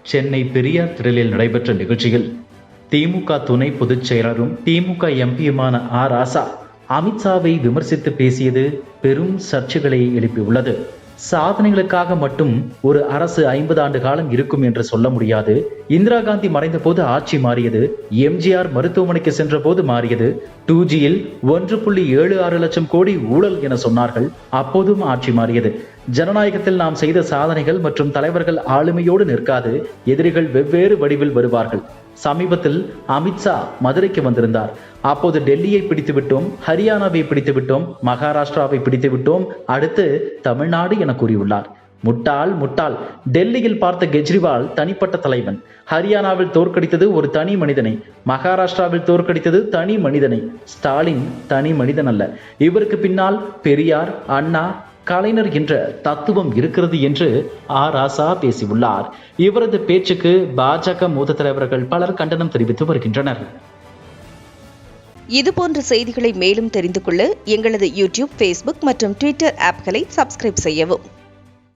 சென்னை பெரியார் திடலில் நடைபெற்ற நிகழ்ச்சியில் திமுக துணை பொதுச் செயலரும் திமுக எம்பியுமான ராசா அமித்ஷாவை விமர்சித்து பேசியது பெரும் சர்ச்சைகளை எழுப்பியுள்ளது. சாதனைகளுக்காக மட்டும் ஒரு அரசு 50 ஆண்டு காலம் இருக்கும் என்று சொல்ல முடியாது. இந்திரா காந்தி மறைந்த போது ஆட்சி மாறியது. எம்ஜிஆர் மருத்துவமனைக்கு சென்ற போது மாறியது. 2Gயில் 1.76 லட்சம் கோடி ஊழல் என சொன்னார்கள். அப்போதும் ஆட்சி மாறியது. ஜனநாயகத்தில் நாம் செய்த சாதனைகள் மற்றும் தலைவர்கள் ஆளுமையோடு நிற்காது. எதிரிகள் வெவ்வேறு வடிவில் வருவார்கள். சமீபத்தில் அமித்ஷா மதுரைக்கு வந்திருந்தார். அப்போது டெல்லியை பிடித்து விட்டோம், ஹரியானாவை பிடித்து விட்டோம், மகாராஷ்டிராவை பிடித்து விட்டோம், அடுத்து தமிழ்நாடு என கூறியுள்ளார். முட்டாள் முட்டாள். டெல்லியில் பார்த்த கெஜ்ரிவால் தனிப்பட்ட தலைவன். ஹரியானாவில் தோற்கடித்தது ஒரு தனி மனிதனை, மகாராஷ்டிராவில் தோற்கடித்தது தனி மனிதனை. ஸ்டாலின் தனி மனிதன் அல்ல. இவருக்கு பின்னால் பெரியார், அண்ணா, கலைஞர் என்ற தத்துவம் இருக்கிறது என்று ராசா பேசியுள்ளார். இவரது பேச்சுக்கு பாஜக மூத்த தலைவர்கள் பலர் கண்டனம் தெரிவித்து வருகின்றனர். இதுபோன்ற செய்திகளை மேலும் தெரிந்து கொள்ள எங்களது யூடியூப், ஃபேஸ்புக் மற்றும் ட்விட்டர் ஆப்களை சப்ஸ்கிரைப் செய்யவும்.